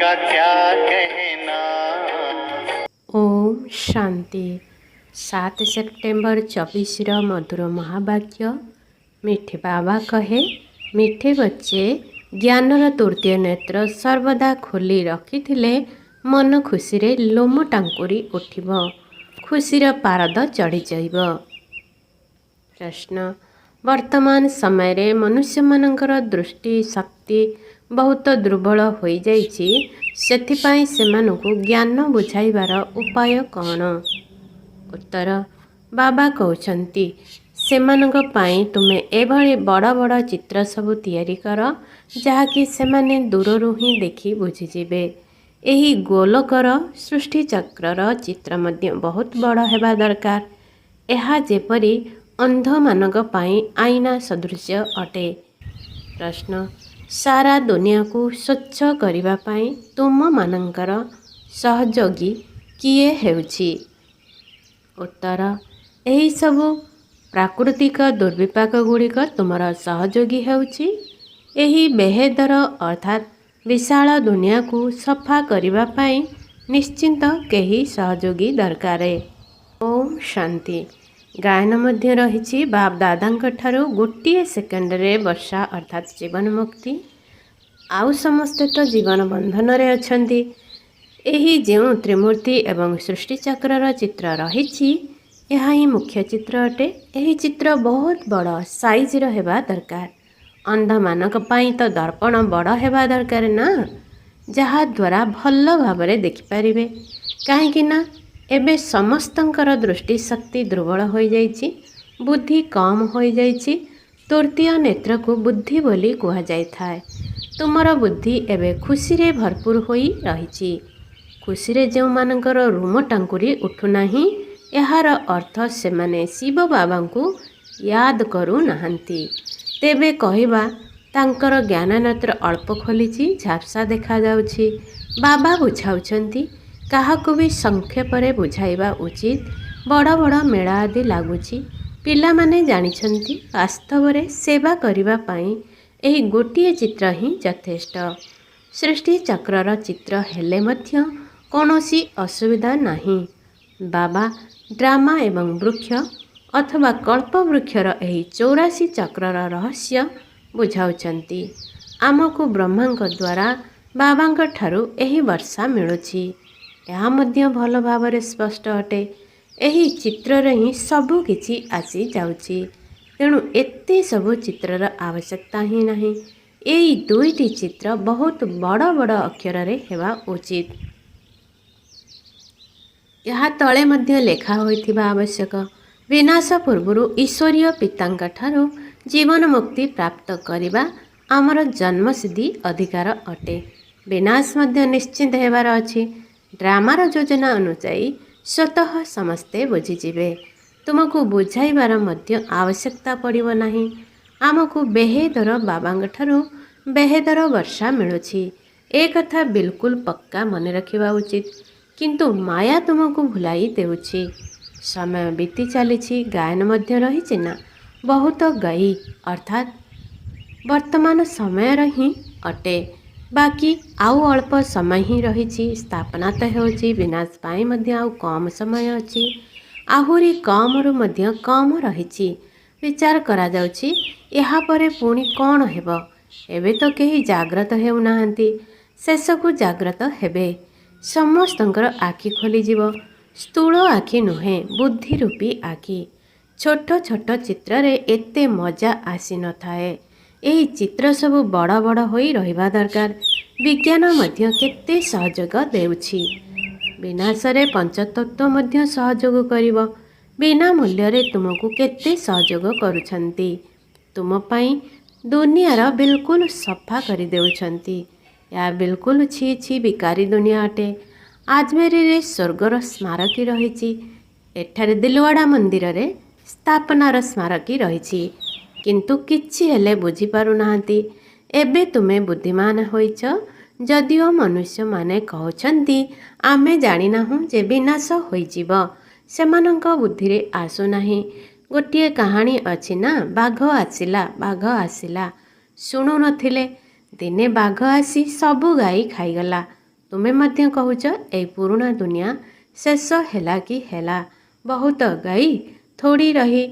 का क्या कहना। ओम शांति। 7 सेप्टेम्बर 24 मधुर महावाक्य। मिठे बाबा कहे, मिठे बच्चे ज्ञानर तृतीय नेत्र सर्वदा खोली रखिथिले मन खुशी रे लोम टांकुरी उठिब, खुशीर पारद चढ़ी जाइब। प्रश्न, वर्तमान समय रे मनुष्य मानकर दृष्टि शक्ति बहुत दुर्बल हो जाइछि, सेथिपाई सेमानकु ज्ञान बुझाइबार उपाय कौन? उत्तर, बाबा कहउछन्ति सेमानक पाई तुमे एभଳି बड़ बड़ चित्र सबु तियारी कर जहाँकि सेमाने दूररु ही देखि बुझिजिबे। एही गोलकर सृष्टि चक्रर चित्र मध्य बहुत बड़ हेबा दरकार। एहा जेपरि अंध मानक पाई आईना सदृश अटे। प्रश्न, सारा दुनिया को स्वच्छ करिबा पाई तुम मानकर सहयोगी किए हेउछि? उत्तर, एही सबु प्राकृतिक दुर्विपाक गुड़िक तुमर सहयोगी हेउछि। एही बेहेदर अर्थात विशाल दुनिया को सफा करिबा पाई निश्चिंत केही सहयोगी दरकारे। ओम शांति। गायन मध्य रही बाप दादा ठारू गोटे सेकेंड रे वर्षा अर्थात जीवन मुक्ति। आउ समस्ते तो जीवन बंधन रे अछंती। एही जेउ त्रिमूर्ति एवं सृष्टि चक्रर चित्र रही ही मुख्य चित्र अटे। एही चित्र बहुत बड़ साइज रो हेबा दरकार। अंध मानक पाई तो दर्पण बड़ हेबा दरकार ना, जहा द्वारा भल भाबरे देखि परिबे। काहेकि ना एबे समस्तंकर दृष्टि शक्ति दुर्बल हो जाइछि, बुद्धि कम हो जाइछि। तृतीय नेत्र को बुद्धि बोली कहा जाय थाए। तुमर बुद्धि एबे खुशी रे भरपूर होई रहिछि। खुशी रे जेउ मानकर रूम टांकुरी उठुनाही, एहार अर्थ सेमाने शिव बाबा को याद करू नाहंती। तेबे कहिबा तांकर ज्ञान नेत्र अल्प खोलिछि, झापसा देखा जाउछि। बाबा बुझाउछंती काहाको भी संक्षेपरे बुझाइबा उचित। बड़ बड़ मेला आदि लागुछि। पिला माने जानिछंती वास्तव रे सेवा करिबा पाई एही गोटिए चित्र ही यथेष्ट। सृष्टि चक्रर चित्र हेले मध्य कौनसी असुविधा नहीं। बाबा ड्रामा एवं वृक्ष अथवा कल्प वृक्षर एही 84 चक्रर रहस्य बुझाउछंती। आमको ब्रह्मांक द्वारा बाबांक ठारू एही वर्षा मिलुछि। यह मध्य भल भाव स्पष्ट अटे। एही चित्र रे ही सबु किछि आसी जाउछि। तेणु एते सबु चित्रर आवश्यकता ही नहीं। एई दुईटी चित्र बहुत बड़ बड़ अक्षर रे हेबा उचित। यहाँ तले मध्य लेखा होइथिबा आवश्यक। विनाश पूर्वरु ईश्वरीय पितांक ठारू जीवन मुक्ति प्राप्त करिबा आमर जन्मसिद्धि अधिकार अटे। विनाश मध्य निश्चिंत हेबार अछि। ड्रामार योजना अनुसायी स्वतः समस्ते बुझीजिबे। तुमको बुझाइबार मध्य आवश्यकता पड़िबो नाही। आमको बेहेदर बाबांग ठारू बेहेदर वर्षा मिलुछि। ए कथा बिल्कुल पक्का मन रखिबा उचित। किंतु माया तुमको भुलाई देउछि। समय बीती चलीछि, गायन मध्य रही ना बहुत गाई अर्थात वर्तमान समय रही अटे। बाकी आउ अल्प समय ही रही। स्थापना तो होछि, विनाश पाई मध्य आउ कम समय अछि। आहुरी कम रु मध्य कम रही। विचार करा जाउछि एहा परे पुणी कौन हेबो। एबे तो केही जाग्रत हेउ नाहंती, शेषकु जाग्रत हेबे। समस्तंकर आखि खोली जीव। स्थूल आखि नुहे, बुद्धि रूपी आखि। छोट छोट चित्र रे एते मजा आसी न थाए। एही चित्र सबु बड़ बड़ होई रहिबा दरकार। विज्ञान मध्य केते सहयोग देउछि। विनाश रे पंचतत्व मध्य सहयोग करिवो। बिना मूल्य रे तुमको केते सहयोग करूछंती। तुम पाई दुनियार बिल्कुल सफा करि देउछंती। या बिल्कुल छी छी बिकारी दुनिया अटे। आजमेरी रे स्वर्गर स्मारकी रहिछि। एठारे दिलवाड़ा मंदिर रे स्थापनार स्मारकी रहिछि। किंतु किछि हेले बुझी पारु नाहंती। एबे तुमे बुद्धिमान होइछ। जदिओ मनुष्य माने कहउछंती आमे जानि नाहु जे विनाश होइजिब, सेमानंक बुद्धि रे आसु नाही। गोटिए कहानी अछि ना, बाघ आसिला शुणु नथिले। दिने बाघ आसी सबु गाई खाईगला। ତୁମେ ମଧ୍ୟ କହୁଛ ଏଇ ପୁରୁଣା ଦୁନିଆ ଶେଷ ହେଲା କି ହେଲା, ବହୁତ ଗାଈ ଥୋଡ଼ି ରହି।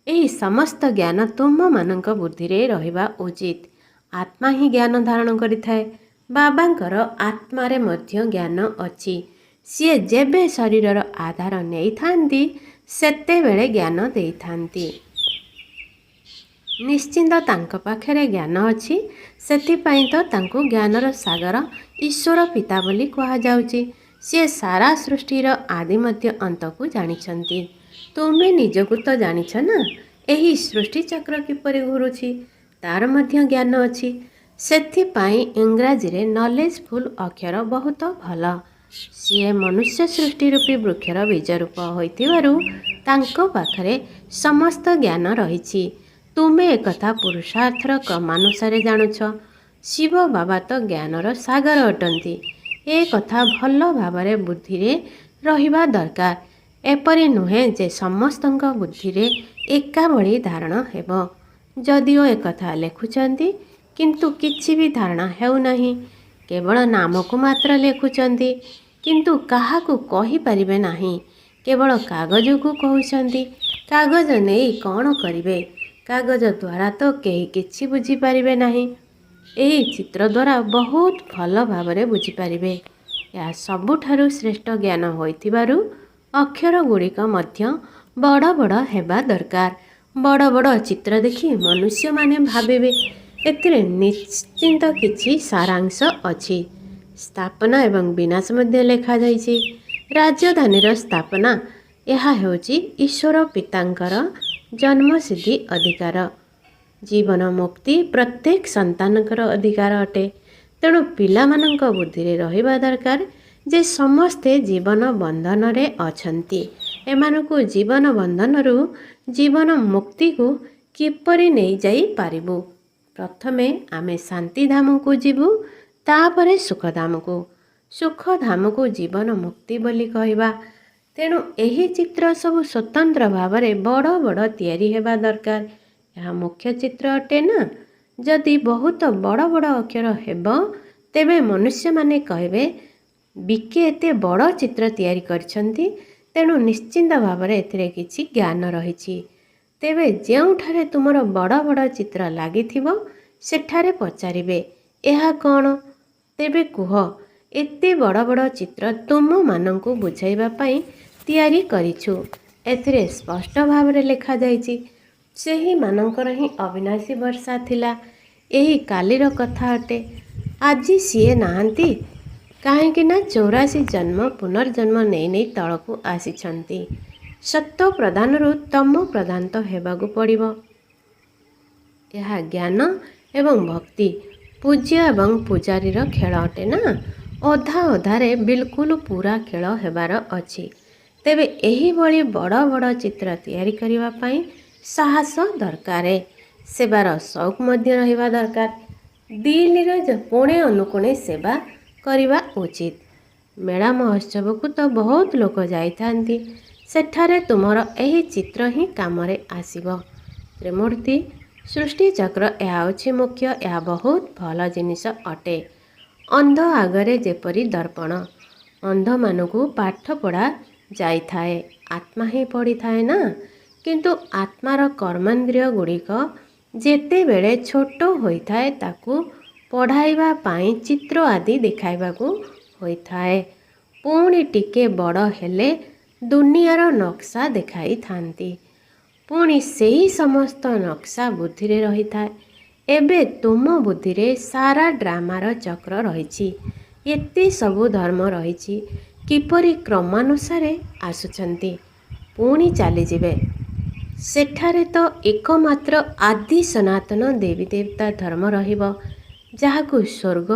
ଏହି ସମସ୍ତ ଜ୍ଞାନ ତୁମମାନଙ୍କ ବୁଦ୍ଧିରେ ରହିବା ଉଚିତ। ଆତ୍ମା ହିଁ ଜ୍ଞାନ ଧାରଣ କରିଥାଏ। ବାବାଙ୍କର ଆତ୍ମାରେ ମଧ୍ୟ ଜ୍ଞାନ ଅଛି। ସିଏ ଯେବେ ଶରୀରର ଆଧାର ନେଇଥାନ୍ତି ସେତେବେଳେ ଜ୍ଞାନ ଦେଇଥାନ୍ତି। ନିଶ୍ଚିନ୍ତ ତାଙ୍କ ପାଖରେ ଜ୍ଞାନ ଅଛି। ସେଥିପାଇଁ ତ ତାଙ୍କୁ ଜ୍ଞାନର ସାଗର ଈଶ୍ୱର ପିତା ବୋଲି କୁହାଯାଉଛି। ସିଏ ସାରା ସୃଷ୍ଟିର ଆଦି ମଧ୍ୟ ଅନ୍ତକୁ ଜାଣିଛନ୍ତି। ତୁମେ ନିଜକୁ ତ ଜାଣିଛ ନା, ଏହି ସୃଷ୍ଟିଚକ୍ର କିପରି ଘୁରୁଛି ତାର ମଧ୍ୟ ଜ୍ଞାନ ଅଛି। ସେଥିପାଇଁ ଇଂରାଜୀରେ ନଲେଜଫୁଲ୍ ଅକ୍ଷର ବହୁତ ଭଲ। ସିଏ ମନୁଷ୍ୟ ସୃଷ୍ଟି ରୂପୀ ବୃକ୍ଷର ବୀଜରୂପ ହୋଇଥିବାରୁ ତାଙ୍କ ପାଖରେ ସମସ୍ତ ଜ୍ଞାନ ରହିଛି। ତୁମେ ଏକଥା ପୁରୁଷାର୍ଥର କ୍ରମାନୁସାରେ ଜାଣୁଛ। ଶିବ ବାବା ତ ଜ୍ଞାନର ସାଗର ଅଟନ୍ତି। ଏ କଥା ଭଲ ଭାବରେ ବୁଦ୍ଧିରେ ରହିବା ଦରକାର। ଏପରି ନୁହେଁ ଯେ ସମସ୍ତଙ୍କ ବୁଦ୍ଧିରେ ଏକାଭଳି ଧାରଣା ହେବ। ଯଦିଓ ଏକଥା ଲେଖୁଛନ୍ତି କିନ୍ତୁ କିଛି ବି ଧାରଣା ହେଉନାହିଁ। କେବଳ ନାମକୁ ମାତ୍ର ଲେଖୁଛନ୍ତି କିନ୍ତୁ କାହାକୁ କହିପାରିବେ ନାହିଁ। କେବଳ କାଗଜକୁ କହୁଛନ୍ତି। କାଗଜ ନେଇ କ'ଣ କରିବେ? କାଗଜ ଦ୍ୱାରା ତ କେହି କିଛି ବୁଝିପାରିବେ ନାହିଁ। ଏହି ଚିତ୍ର ଦ୍ୱାରା ବହୁତ ଭଲ ଭାବରେ ବୁଝିପାରିବେ। ଏହା ସବୁଠାରୁ ଶ୍ରେଷ୍ଠ ଜ୍ଞାନ ହୋଇଥିବାରୁ ଅକ୍ଷର ଗୁଡ଼ିକ ମଧ୍ୟ ବଡ଼ ବଡ଼ ହେବା ଦରକାର। ବଡ଼ ବଡ଼ ଚିତ୍ର ଦେଖି ମନୁଷ୍ୟମାନେ ଭାବିବେ ଏଥିରେ ନିଶ୍ଚିନ୍ତ କିଛି ସାରାଂଶ ଅଛି। ସ୍ଥାପନା ଏବଂ ବିନାଶ ମଧ୍ୟ ଲେଖାଯାଇଛି। ରାଜଧାନୀର ସ୍ଥାପନା, ଏହା ହେଉଛି ଈଶ୍ୱର ପିତାଙ୍କର ଜନ୍ମସିଦ୍ଧି ଅଧିକାର। ଜୀବନ ମୁକ୍ତି ପ୍ରତ୍ୟେକ ସନ୍ତାନଙ୍କର ଅଧିକାର ଅଟେ। ତେଣୁ ପିଲାମାନଙ୍କ ବୁଦ୍ଧିରେ ରହିବା ଦରକାର ଯେ ସମସ୍ତେ ଜୀବନ ବନ୍ଧନରେ ଅଛନ୍ତି। ଏମାନଙ୍କୁ ଜୀବନ ବନ୍ଧନରୁ ଜୀବନ ମୁକ୍ତିକୁ କିପରି ନେଇଯାଇ ପାରିବୁ? ପ୍ରଥମେ ଆମେ ଶାନ୍ତିଧାମକୁ ଯିବୁ, ତାପରେ ସୁଖଧାମକୁ। ସୁଖଧାମକୁ ଜୀବନ ମୁକ୍ତି ବୋଲି କହିବା। ତେଣୁ ଏହି ଚିତ୍ର ସବୁ ସ୍ୱତନ୍ତ୍ର ଭାବରେ ବଡ଼ ବଡ଼ ତିଆରି ହେବା ଦରକାର। ଏହା ମୁଖ୍ୟ ଚିତ୍ର ଅଟେ ନା। ଯଦି ବହୁତ ବଡ଼ ବଡ଼ ଅକ୍ଷର ହେବ ତେବେ ମନୁଷ୍ୟମାନେ କହିବେ ବିକେ ଏତେ ବଡ଼ ଚିତ୍ର ତିଆରି କରିଛନ୍ତି, ତେଣୁ ନିଶ୍ଚିନ୍ତ ଭାବରେ ଏଥିରେ କିଛି ଜ୍ଞାନ ରହିଛି। ତେବେ ଯେଉଁଠାରେ ତୁମର ବଡ଼ ବଡ଼ ଚିତ୍ର ଲାଗିଥିବ ସେଠାରେ ପଚାରିବେ ଏହା କ'ଣ? ତେବେ କୁହ ଏତେ ବଡ଼ ବଡ଼ ଚିତ୍ର ତୁମମାନଙ୍କୁ ବୁଝାଇବା ପାଇଁ ତିଆରି କରିଛୁ। ଏଥିରେ ସ୍ପଷ୍ଟ ଭାବରେ ଲେଖାଯାଇଛି ସେହିମାନଙ୍କର ହିଁ ଅବିନାଶୀ ବର୍ଷା ଥିଲା। ଏହି କାଲିର କଥା ଅଟେ। ଆଜି ସିଏ ନାହାନ୍ତି। କାହିଁକି ନା 84 ଜନ୍ମ ପୁନର୍ଜନ୍ମ ନେଇ ନେଇ ତଳକୁ ଆସିଛନ୍ତି। ସତ୍ୟ ପ୍ରଧାନରୁ ତମ ପ୍ରଧାନ୍ତ ହେବାକୁ ପଡ଼ିବ। ଏହା ଜ୍ଞାନ ଏବଂ ଭକ୍ତି, ପୂଜ୍ୟ ଏବଂ ପୂଜାରୀର ଖେଳ ଅଟେ ନା। ଅଧା ଅଧାରେ ବିଲକୁଲ ପୁରା ଖେଳ ହେବାର ଅଛି। ତେବେ ଏହିଭଳି ବଡ଼ ବଡ଼ ଚିତ୍ର ତିଆରି କରିବା ପାଇଁ ସାହସ ଦରକାର। ସେବାର ସଉକ ମଧ୍ୟ ରହିବା ଦରକାର। ଦିଲ୍ଲୀର କୋଣେ ଅନୁକୋଣେ ସେବା କରିବା ଉଚିତ। ମେଳା ମହୋତ୍ସବକୁ ତ ବହୁତ ଲୋକ ଯାଇଥାନ୍ତି। ସେଠାରେ ତୁମର ଏହି ଚିତ୍ର ହିଁ କାମରେ ଆସିବ। ତ୍ରିମୂର୍ତ୍ତି ସୃଷ୍ଟିଚକ୍ର, ଏହା ହେଉଛି ମୁଖ୍ୟ। ଏହା ବହୁତ ଭଲ ଜିନିଷ ଅଟେ। ଅନ୍ଧ ଆଗରେ ଯେପରି ଦର୍ପଣ। ଅନ୍ଧମାନଙ୍କୁ ପାଠ ପଢ଼ା ଯାଇଥାଏ, ଆତ୍ମା ହିଁ ପଢ଼ିଥାଏ ନା। କିନ୍ତୁ ଆତ୍ମାର କର୍ମେନ୍ଦ୍ରିୟ ଗୁଡ଼ିକ ଯେତେବେଳେ ଛୋଟ ହୋଇଥାଏ ତାକୁ ପଢ଼ାଇବା ପାଇଁ ଚିତ୍ର ଆଦି ଦେଖାଇବାକୁ ହୋଇଥାଏ। ପୁଣି ଟିକେ ବଡ଼ ହେଲେ ଦୁନିଆର ନକ୍ସା ଦେଖାଇଥାନ୍ତି। ପୁଣି ସେହି ସମସ୍ତ ନକ୍ସା ବୁଦ୍ଧିରେ ରହିଥାଏ। ଏବେ ତୁମ ବୁଦ୍ଧିରେ ସାରା ଡ୍ରାମାର ଚକ୍ର ରହିଛି। ଏତେ ସବୁ ଧର୍ମ ରହିଛି, କିପରି କ୍ରମାନୁସାରେ ଆସୁଛନ୍ତି ପୁଣି ଚାଲିଯିବେ। ସେଠାରେ ତ ଏକମାତ୍ର ଆଦି ସନାତନ ଦେବୀ ଦେବତା ଧର୍ମ ରହିବ, ଯାହାକୁ ସ୍ୱର୍ଗ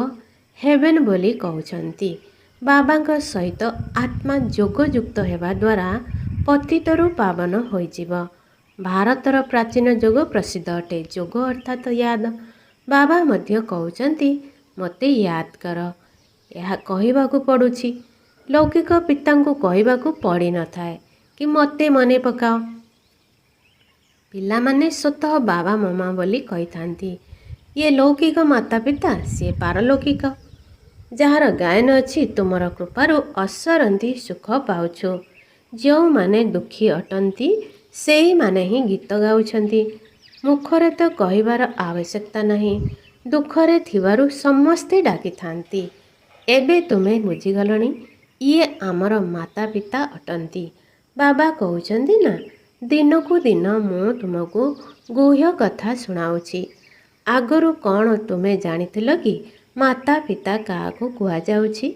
ହେଭେନ୍ ବୋଲି କହୁଛନ୍ତି। ବାବାଙ୍କ ସହିତ ଆତ୍ମା ଯୋଗଯୁକ୍ତ ହେବା ଦ୍ୱାରା ପତିତରୁ ପାବନ ହୋଇଯିବ। ଭାରତର ପ୍ରାଚୀନ ଯୋଗ ପ୍ରସିଦ୍ଧ ଅଟେ। ଯୋଗ ଅର୍ଥାତ୍ ୟାଦ। ବାବା ମଧ୍ୟ କହୁଛନ୍ତି ମୋତେ ୟାଦ କର। ଏହା କହିବାକୁ ପଡ଼ୁଛି। ଲୌକିକ ପିତାଙ୍କୁ କହିବାକୁ ପଡ଼ିନଥାଏ କି ମୋତେ ମନେ ପକାଅ। ପିଲାମାନେ ସ୍ୱତଃ ବାବା ମାମା ବୋଲି କହିଥାନ୍ତି। ଇଏ ଲୌକିକ ମାତା ପିତା, ସିଏ ପାରଲୌକିକ। ଯାହାର ଗାୟନ ଅଛି ତୁମର କୃପାରୁ ଅସରନ୍ତି ସୁଖ ପାଉଛୁ। ଯେଉଁମାନେ ଦୁଃଖୀ ଅଟନ୍ତି ସେଇମାନେ ହିଁ ଗୀତ ଗାଉଛନ୍ତି। ମୁଖରେ ତ କହିବାର ଆବଶ୍ୟକତା ନାହିଁ, ଦୁଃଖରେ ଥିବାରୁ ସମସ୍ତେ ଡାକିଥାନ୍ତି। ଏବେ ତୁମେ ବୁଝିଗଲଣି, ଇଏ ଆମର ମାତା ପିତା ଅଟନ୍ତି। ବାବା କହୁଛନ୍ତି ନା, ଦିନକୁ ଦିନ ମୁଁ ତୁମକୁ ଗୁହ୍ୟ କଥା ଶୁଣାଉଛି। ଆଗରୁ କ'ଣ ତୁମେ ଜାଣିଥିଲ କି ମାତା ପିତା କାହାକୁ କୁହାଯାଉଛି?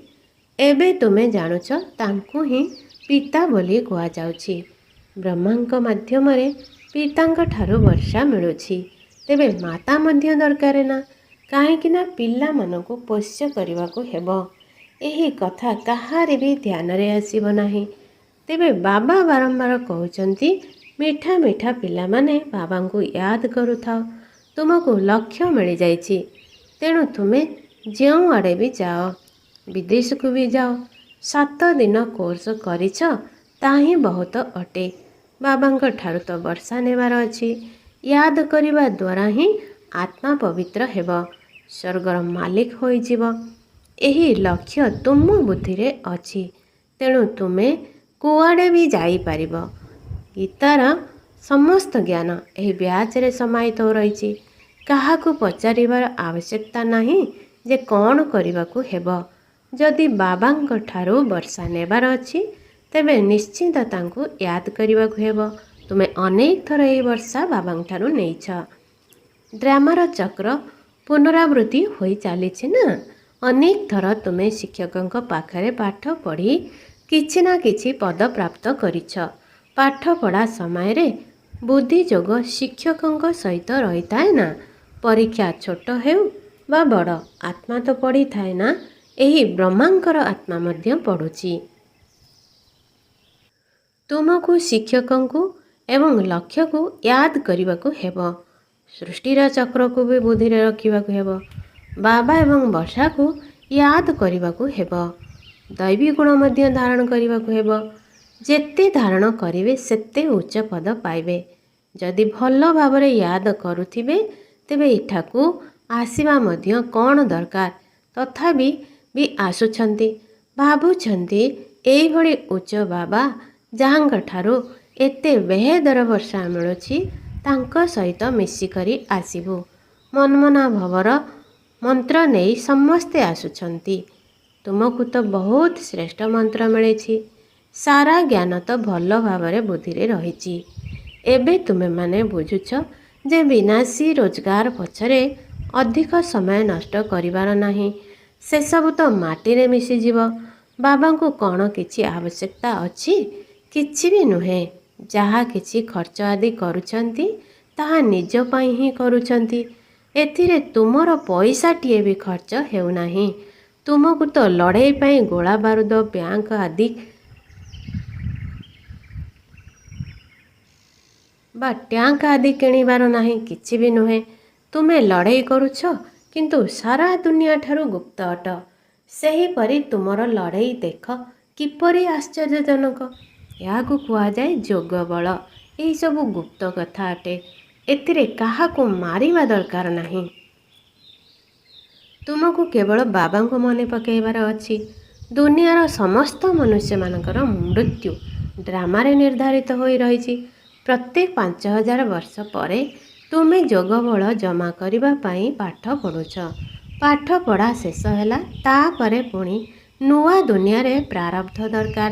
ଏବେ ତୁମେ ଜାଣୁଛ, ତାଙ୍କୁ ହିଁ ପିତା ବୋଲି କୁହାଯାଉଛି। ବ୍ରହ୍ମାଙ୍କ ମାଧ୍ୟମରେ ପିତାଙ୍କ ଠାରୁ ବର୍ଷା ମିଳୁଛି। ତେବେ ମାତା ମଧ୍ୟ ଦରକାର ନା, କାହିଁକି ନା ପିଲାମାନଙ୍କୁ ପୋଷ୍ୟ କରିବାକୁ ହେବ। ଏହି କଥା କାହାରି ବି ଧ୍ୟାନରେ ଆସିବ ନାହିଁ। ତେବେ ବାବା ବାରମ୍ବାର କହୁଛନ୍ତି, ମିଠା ମିଠା ପିଲାମାନେ ବାବାଙ୍କୁ ୟାଦ କରୁଥାଅ। ତୁମକୁ ଲକ୍ଷ୍ୟ ମିଳିଯାଇଛି, ତେଣୁ ତୁମେ ଯେଉଁଆଡ଼େ ବି ଯାଅ, ବିଦେଶକୁ ବି ଯାଅ, 7 ଦିନ କୋର୍ସ କରିଛ, ତାହିଁ ବହୁତ ଅଟେ। ବାବାଙ୍କ ଠାରୁ ତ ବର୍ଷା ନେବାର ଅଛି। ୟାଦ କରିବା ଦ୍ୱାରା ହିଁ ଆତ୍ମା ପବିତ୍ର ହେବ, ସ୍ୱର୍ଗର ମାଲିକ ହୋଇଯିବ। ଏହି ଲକ୍ଷ୍ୟ ତୁମ ବୁଦ୍ଧିରେ ଅଛି, ତେଣୁ ତୁମେ କୁଆଡ଼େ ବି ଯାଇପାରିବ। ଗୀତାର ସମସ୍ତ ଜ୍ଞାନ ଏହି ବ୍ୟାଚରେ ସମାହିତ ରହିଛି। କାହାକୁ ପଚାରିବାର ଆବଶ୍ୟକତା ନାହିଁ ଯେ କ'ଣ କରିବାକୁ ହେବ। ଯଦି ବାବାଙ୍କ ଠାରୁ ବର୍ଷା ନେବାର ଅଛି, ତେବେ ନିଶ୍ଚିନ୍ତ ତାଙ୍କୁ ୟାଦ କରିବାକୁ ହେବ। ତୁମେ ଅନେକ ଥର ଏହି ବର୍ଷା ବାବାଙ୍କ ଠାରୁ ନେଇଛ। ଡ୍ରାମାର ଚକ୍ର ପୁନରାବୃତ୍ତି ହୋଇ ଚାଲିଛି ନା। ଅନେକ ଥର ତୁମେ ଶିକ୍ଷକଙ୍କ ପାଖରେ ପାଠ ପଢ଼ି କିଛି ନା କିଛି ପଦ ପ୍ରାପ୍ତ କରିଛ। ପାଠ ପଢ଼ା ସମୟରେ ବୁଦ୍ଧି ଯୋଗ ଶିକ୍ଷକଙ୍କ ସହିତ ରହିଥାଏ ନା। ପରୀକ୍ଷା ଛୋଟ ହେଉ ବା ବଡ଼, ଆତ୍ମା ତ ପଢ଼ିଥାଏ ନା। ଏହି ବ୍ରହ୍ମାଙ୍କର ଆତ୍ମା ମଧ୍ୟ ପଢ଼ୁଛି। ତୁମକୁ ଶିକ୍ଷକଙ୍କୁ ଏବଂ ଲକ୍ଷ୍ୟକୁ ୟାଦ କରିବାକୁ ହେବ। ସୃଷ୍ଟିର ଚକ୍ରକୁ ବି ବୁଦ୍ଧିରେ ରଖିବାକୁ ହେବ। ବାବା ଏବଂ ବର୍ଷାକୁ ୟାଦ କରିବାକୁ ହେବ। ଦୈବୀ ଗୁଣ ମଧ୍ୟ ଧାରଣ କରିବାକୁ ହେବ। ଯେତେ ଧାରଣ କରିବେ ସେତେ ଉଚ୍ଚ ପଦ ପାଇବେ। ଯଦି ଭଲ ଭାବରେ ୟାଦ କରୁଥିବେ, ତେବେ ଏଠାକୁ ଆସିବା ମଧ୍ୟ କ'ଣ ଦରକାର, ତଥାପି ବି ଆସୁଛନ୍ତି। ଭାବୁଛନ୍ତି ଏଇଭଳି ଉଚ୍ଚ ବାବା ଯାହାଙ୍କ ଠାରୁ ଏତେ ବେହେଦର ବର୍ଷା ମିଳୁଛି, ତାଙ୍କ ସହିତ ମିଶିକରି ଆସିବୁ। ମନ୍ମନା ଭବର ମନ୍ତ୍ର ନେଇ ସମସ୍ତେ ଆସୁଛନ୍ତି। ତୁମକୁ ତ ବହୁତ ଶ୍ରେଷ୍ଠ ମନ୍ତ୍ର ମିଳିଛି। ସାରା ଜ୍ଞାନ ତ ଭଲ ଭାବରେ ବୁଦ୍ଧିରେ ରହିଛି। ଏବେ ତୁମେମାନେ ବୁଝୁଛ ଯେ ବିନାଶୀ ରୋଜଗାର ପଛରେ ଅଧିକ ସମୟ ନଷ୍ଟ କରିବାର ନାହିଁ। ସେସବୁ ତ ମାଟିରେ ମିଶିଯିବ। ବାବାଙ୍କୁ କ'ଣ କିଛି ଆବଶ୍ୟକତା ଅଛି? କିଛି ବି ନୁହେଁ। ଯାହା କିଛି ଖର୍ଚ୍ଚ ଆଦି କରୁଛନ୍ତି, ତାହା ନିଜ ପାଇଁ ହିଁ କରୁଛନ୍ତି। ଏଥିରେ ତୁମର ପଇସାଟିଏ ବି ଖର୍ଚ୍ଚ ହେଉନାହିଁ। ତୁମକୁ ତ ଲଢ଼େଇ ପାଇଁ ଗୋଳା ବାରୁଦ, ବ୍ୟାଙ୍କ ଆଦି ବା ଟ୍ୟାଙ୍କ ଆଦି କିଣିବାର ନାହିଁ, କିଛି ବି ନୁହେଁ। ତୁମେ ଲଢ଼େଇ କରୁଛ, କିନ୍ତୁ ସାରା ଦୁନିଆ ଠାରୁ ଗୁପ୍ତ ଅଟ। ସେହିପରି ତୁମର ଲଢ଼େଇ ଦେଖ କିପରି ଆଶ୍ଚର୍ଯ୍ୟଜନକ। ଏହାକୁ କୁହାଯାଏ ଯୋଗ ବଳ। ଏହିସବୁ ଗୁପ୍ତ କଥା ଅଟେ। ଏଥିରେ କାହାକୁ ମାରିବା ଦରକାର ନାହିଁ। ତୁମକୁ କେବଳ ବାବାଙ୍କୁ ମନେ ପକାଇବାର ଅଛି। ଦୁନିଆର ସମସ୍ତ ମନୁଷ୍ୟମାନଙ୍କର ମୃତ୍ୟୁ ଡ୍ରାମାରେ ନିର୍ଦ୍ଧାରିତ ହୋଇ ରହିଛି। ପ୍ରତ୍ୟେକ 5000 ବର୍ଷ ପରେ ତୁମେ ଯୋଗ ବଳ ଜମା କରିବା ପାଇଁ ପାଠ ପଢ଼ୁଛ। ପାଠ ପଢ଼ା ଶେଷ ହେଲା, ତାପରେ ପୁଣି ନୂଆ ଦୁନିଆରେ ପ୍ରାରବ୍ଧ ଦରକାର।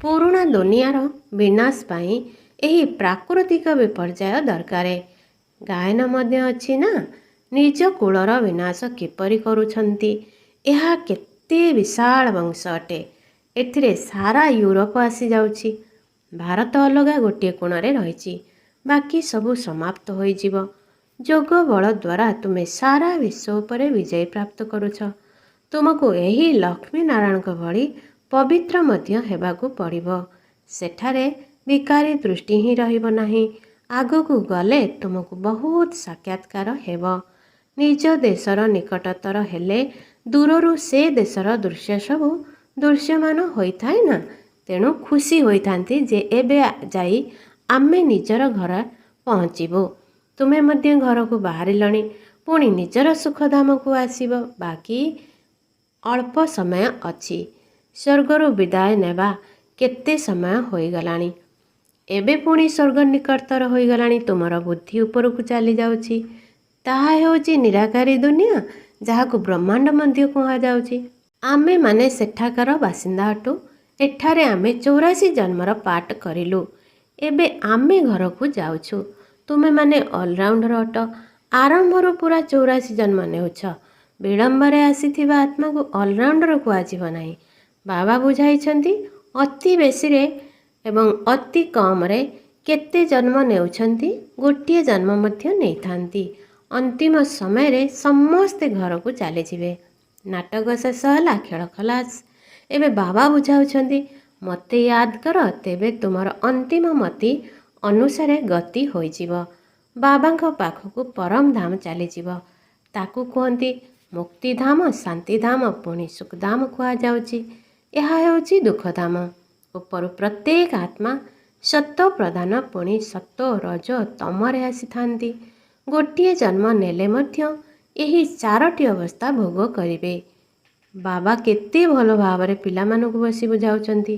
ପୁରୁଣା ଦୁନିଆର ବିନାଶ ପାଇଁ ଏହି ପ୍ରାକୃତିକ ବିପର୍ଯ୍ୟୟ ଦରକାର। ଗାୟନ ମଧ୍ୟ ଅଛି ନା, ନିଜ କୁଳର ବିନାଶ କିପରି କରୁଛନ୍ତି। ଏହା କେତେ ବିଶାଳ ବଂଶ ଅଟେ। ଏଥିରେ ସାରା ୟୁରୋପ ଆସିଯାଉଛି। ଭାରତ ଅଲଗା ଗୋଟିଏ କୋଣରେ ରହିଛି, ବାକି ସବୁ ସମାପ୍ତ ହୋଇଯିବ। ଯୋଗ ବଳ ଦ୍ୱାରା ତୁମେ ସାରା ବିଶ୍ୱ ଉପରେ ବିଜୟ ପ୍ରାପ୍ତ କରୁଛ। ତୁମକୁ ଏହି ଲକ୍ଷ୍ମୀ ନାରାୟଣଙ୍କ ଭଳି ପବିତ୍ର ମଧ୍ୟ ହେବାକୁ ପଡ଼ିବ। ସେଠାରେ ବିକାରୀ ଦୃଷ୍ଟି ହିଁ ରହିବ ନାହିଁ। ଆଗକୁ ଗଲେ ତୁମକୁ ବହୁତ ସାକ୍ଷାତକାର ହେବ। ନିଜ ଦେଶର ନିକଟତର ହେଲେ ଦୂରରୁ ସେ ଦେଶର ଦୃଶ୍ୟ ସବୁ ଦୃଶ୍ୟମାନ ହୋଇଥାଏ ନା। ତେଣୁ ଖୁସି ହୋଇଥାନ୍ତି ଯେ ଏବେ ଯାଇ ଆମେ ନିଜର ଘର ପହଞ୍ଚିବୁ। ତୁମେ ମଧ୍ୟ ଘରକୁ ବାହାରିଲଣି, ପୁଣି ନିଜର ସୁଖଧାମକୁ ଆସିବ। ବାକି ଅଳ୍ପ ସମୟ ଅଛି। ସ୍ୱର୍ଗରୁ ବିଦାୟ ନେବା କେତେ ସମୟ ହୋଇଗଲାଣି। ଏବେ ପୁଣି ସ୍ୱର୍ଗ ନିକଟତର ହୋଇଗଲାଣି। ତୁମର ବୁଦ୍ଧି ଉପରକୁ ଚାଲି ଯାଉଛି। ତାହା ହେଉଛି ନିରାକାରୀ ଦୁନିଆ, ଯାହାକୁ ବ୍ରହ୍ମାଣ୍ଡ ମଧ୍ୟ କୁହାଯାଉଛି। ଆମେମାନେ ସେଠାକାର ବାସିନ୍ଦା ଅଟୁ। ଏଠାରେ ଆମେ 84 ଜନ୍ମର ପାଠ କରିଲୁ। ଏବେ ଆମେ ଘରକୁ ଯାଉଛୁ। ତୁମେମାନେ ଅଲରାଉଣ୍ଡର ଅଟ। ଆରମ୍ଭରୁ ପୁରା 84 ଜନ୍ମ ନେଉଛ। ବିଳମ୍ବରେ ଆସିଥିବା ଆତ୍ମାକୁ ଅଲରାଉଣ୍ଡର କୁହାଯିବ ନାହିଁ। ବାବା ବୁଝାଇଛନ୍ତି, ଅତି ବେଶୀରେ ଏବଂ ଅତି କମରେ କେତେ ଜନ୍ମ ନେଉଛନ୍ତି, ଗୋଟିଏ ଜନ୍ମ ମଧ୍ୟ ନେଇଥାନ୍ତି। ଅନ୍ତିମ ସମୟରେ ସମସ୍ତେ ଘରକୁ ଚାଲିଯିବେ। ନାଟକ ଶେଷ ହେଲା, ଖେଳ ଖଲାସ। ଏବେ ବାବା ବୁଝାଉଛନ୍ତି, ମୋତେ ୟାଦ କର, ତେବେ ତୁମର ଅନ୍ତିମ ମତି ଅନୁସାରେ ଗତି ହୋଇଯିବ। ବାବାଙ୍କ ପାଖକୁ ପରମ ଧାମ ଚାଲିଯିବ। ତାକୁ କୁହନ୍ତି ମୁକ୍ତିଧାମ, ଶାନ୍ତିଧାମ, ପୁଣି ସୁଖଧାମ କୁହାଯାଉଛି। ଏହା ହେଉଛି ଦୁଃଖଧାମ। ଉପରୁ ପ୍ରତ୍ୟେକ ଆତ୍ମା ସତ୍ତ୍ୱ ପ୍ରଧାନ, ପୁଣି ସତ୍ତ୍ୱ, ରଜ, ତମରେ ଆସିଥାନ୍ତି। ଗୋଟିଏ ଜନ୍ମ ନେଲେ ମଧ୍ୟ ଏହି 4ଟି ଅବସ୍ଥା ଭୋଗ କରିବେ। ବାବା କେତେ ଭଲ ଭାବରେ ପିଲାମାନଙ୍କୁ ବସି ବୁଝାଉଛନ୍ତି।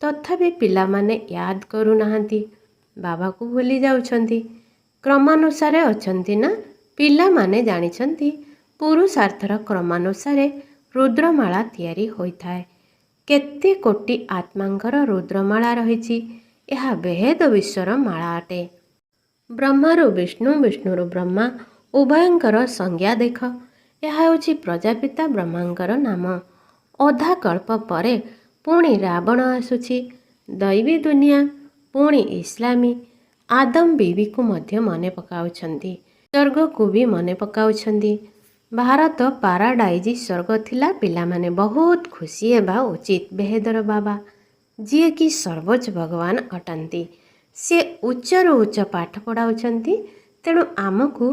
ତଥାପି ପିଲାମାନେ ୟାଦ କରୁନାହାନ୍ତି, ବାବାକୁ ଭୁଲି ଯାଉଛନ୍ତି। କ୍ରମାନୁସାରେ ଅଛନ୍ତି ନା? ପିଲାମାନେ ଜାଣିଛନ୍ତି ପୁରୁଷାର୍ଥର କ୍ରମାନୁସାରେ ରୁଦ୍ରମାଳା ତିଆରି ହୋଇଥାଏ। କେତେ କୋଟି ଆତ୍ମାଙ୍କର ରୁଦ୍ରମାଳା ରହିଛି। ଏହା ବେହେଦ ବିଶ୍ୱର ମାଳା ଅଟେ। ବ୍ରହ୍ମାରୁ ବିଷ୍ଣୁ, ବିଷ୍ଣୁରୁ ବ୍ରହ୍ମା ଉଭୟଙ୍କର ସଂଜ୍ଞା ଦେଖ। ଏହା ହେଉଛି ପ୍ରଜାପିତା ବ୍ରହ୍ମାଙ୍କର ନାମ। ଅଧା କଳ୍ପ ପରେ ପୁଣି ରାବଣ ଆସୁଛି। ଦୈବୀ ଦୁନିଆ, ପୁଣି ଇସଲାମୀ। ଆଦମ ବିବିକୁ ମଧ୍ୟ ମନେ ପକାଉଛନ୍ତି। ସ୍ୱର୍ଗକୁ ବି ମନେ ପକାଉଛନ୍ତି। ଭାରତ ପାରାଡାଇଜ ସ୍ୱର୍ଗ ଥିଲା। ପିଲାମାନେ ବହୁତ ଖୁସି ହେବା ଉଚିତ। ବେହେଦର ବାବା, ଯିଏକି ସର୍ବୋଚ୍ଚ ଭଗବାନ ଅଟନ୍ତି, ସେ ଉଚ୍ଚରୁ ଉଚ୍ଚ ପାଠ ପଢ଼ାଉଛନ୍ତି। ତେଣୁ ଆମକୁ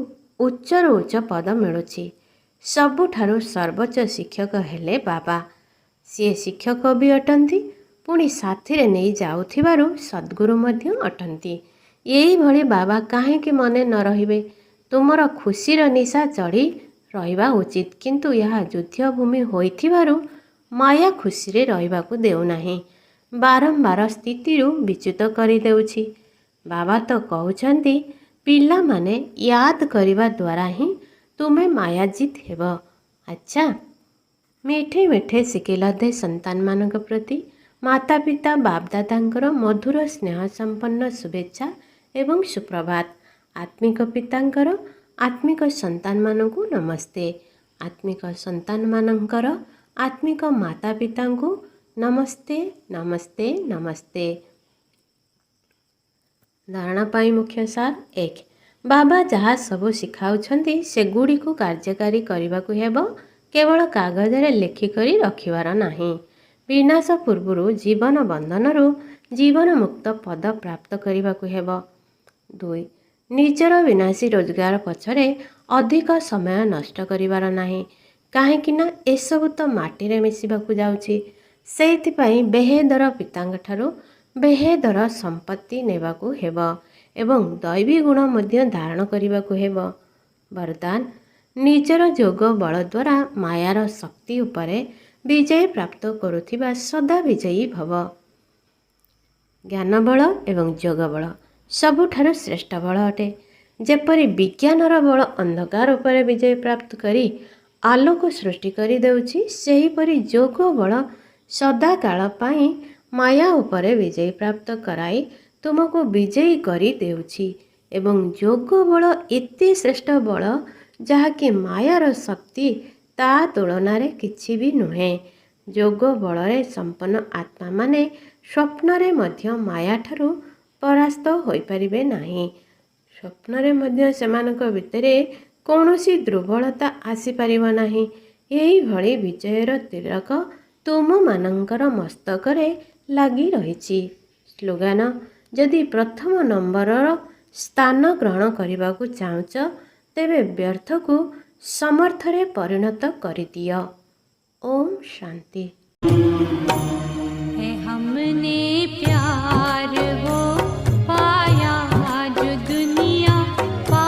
ଉଚ୍ଚରୁ ଉଚ୍ଚ ପଦ ମିଳୁଛି। ସବୁଠାରୁ ସର୍ବୋଚ୍ଚ ଶିକ୍ଷକ ହେଲେ ବାବା। ସିଏ ଶିକ୍ଷକ ବି ଅଟନ୍ତି, ପୁଣି ସାଥିରେ ନେଇ ଯାଉଥିବାରୁ ସଦ୍ଗୁରୁ ମଧ୍ୟ ଅଟନ୍ତି। ଏଇଭଳି ବାବା କାହିଁକି ମନେ ନ ରହିବେ? ତୁମର ଖୁସିର ନିଶା ଚଢ଼ି ରହିବା ଉଚିତ, କିନ୍ତୁ ଏହା ଯୁଦ୍ଧଭୂମି ହୋଇଥିବାରୁ ମାୟା ଖୁସିରେ ରହିବାକୁ ଦେଉନାହିଁ। ବାରମ୍ବାର ସ୍ଥିତିରୁ ବିଚ୍ୟୁତ କରିଦେଉଛି। ବାବା ତ କହୁଛନ୍ତି, ପିଲାମାନେ ୟାଦ କରିବା ଦ୍ୱାରା ହିଁ ତୁମେ ମାୟାଜିତ ହେବ। ଆଚ୍ଛା, ମିଠେ ମିଠେ ଶିଖିଲଧେ ସନ୍ତାନମାନଙ୍କ ପ୍ରତି ମାତା ପିତା ବାପଦାଦାଙ୍କର ମଧୁର ସ୍ନେହ ସମ୍ପନ୍ନ ଶୁଭେଚ୍ଛା ଏବଂ ସୁପ୍ରଭାତ। ଆତ୍ମିକ ପିତାଙ୍କର ଆତ୍ମିକ ସନ୍ତାନମାନଙ୍କୁ ନମସ୍ତେ। ଆତ୍ମିକ ସନ୍ତାନମାନଙ୍କର ଆତ୍ମିକ ମାତା ପିତାଙ୍କୁ ନମସ୍ତେ, ନମସ୍ତେ, ନମସ୍ତେ। ଧାରଣା ପାଇଁ ମୁଖ୍ୟ ସାର 1. ବାବା ଯାହା ସବୁ ଶିଖାଉଛନ୍ତି ସେଗୁଡ଼ିକୁ କାର୍ଯ୍ୟକାରୀ କରିବାକୁ ହେବ। କେବଳ କାଗଜରେ ଲେଖିକରି ରଖିବାର ନାହିଁ। ବିନାଶ ପୂର୍ବରୁ ଜୀବନ ବନ୍ଧନରୁ ଜୀବନ ମୁକ୍ତ ପଦ ପ୍ରାପ୍ତ କରିବାକୁ ହେବ। 2. ନିଜର ବିନାଶୀ ରୋଜଗାର ପଛରେ ଅଧିକ ସମୟ ନଷ୍ଟ କରିବାର ନାହିଁ। କାହିଁକି ନା ଏସବୁ ତ ମାଟିରେ ମିଶିବାକୁ ଯାଉଛି। ସେଇଥିପାଇଁ ବେହେଦର ପିତାଙ୍କଠାରୁ ବେହେଦର ସମ୍ପତ୍ତି ନେବାକୁ ହେବ ଏବଂ ଦୈବୀ ଗୁଣ ମଧ୍ୟ ଧାରଣ କରିବାକୁ ହେବ। ବରଦାନ, ନିଜର ଯୋଗ ବଳ ଦ୍ୱାରା ମାୟାର ଶକ୍ତି ଉପରେ ବିଜୟ ପ୍ରାପ୍ତ କରୁଥିବା ସଦା ବିଜୟୀ ଭବ। ଜ୍ଞାନ ବଳ ଏବଂ ଯୋଗ ବଳ ସବୁଠାରୁ ଶ୍ରେଷ୍ଠ ବଳ ଅଟେ। ଯେପରି ବିଜ୍ଞାନର ବଳ ଅନ୍ଧକାର ଉପରେ ବିଜୟ ପ୍ରାପ୍ତ କରି ଆଲୋକ ସୃଷ୍ଟି କରିଦେଉଛି, ସେହିପରି ଯୋଗ ବଳ ସଦାକାଳ ପାଇଁ ମାୟା ଉପରେ ବିଜୟ ପ୍ରାପ୍ତ କରାଇ ତୁମକୁ ବିଜୟୀ କରି ଦେଉଛି। ଏବଂ ଯୋଗ ବଳ ଏତେ ଶ୍ରେଷ୍ଠ ବଳ ଯାହାକି ମାୟାର ଶକ୍ତି ତା ତୁଳନାରେ କିଛି ବି ନୁହେଁ। ଯୋଗ ବଳରେ ସମ୍ପନ୍ନ ଆତ୍ମାମାନେ ସ୍ୱପ୍ନରେ ମଧ୍ୟ ମାୟାଠାରୁ ପରାସ୍ତ ହୋଇପାରିବେ ନାହିଁ। ସ୍ୱପ୍ନରେ ମଧ୍ୟ ସେମାନଙ୍କ ଭିତରେ କୌଣସି ଦୁର୍ବଳତା ଆସିପାରିବ ନାହିଁ। ଏହିଭଳି ବିଜୟର ତିଳକ ତୁମମାନଙ୍କର ମସ୍ତକରେ ଲାଗି ରହିଛି। ସ୍ଲୋଗାନ, ଯଦି ପ୍ରଥମ ନମ୍ବରର ସ୍ଥାନ ଗ୍ରହଣ କରିବାକୁ ଚାହୁଁଛ, ତେବେ ବ୍ୟର୍ଥକୁ ସମର୍ଥରେ ପରିଣତ କରିଦିଅ। ଓମ୍ ଶାନ୍ତି। हमने प्यार वो पाया जो दुनिया पा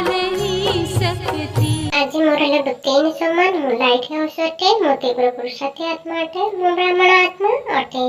नहीं सकती। ଆଜି ମୋର હેલો ભક્તિન સમાન હું લાઈટ હાઉસ અટે મોતી પ્રભુ સાથે આત્મા અટે હું બ્રાહ્મણ આત્મા અટે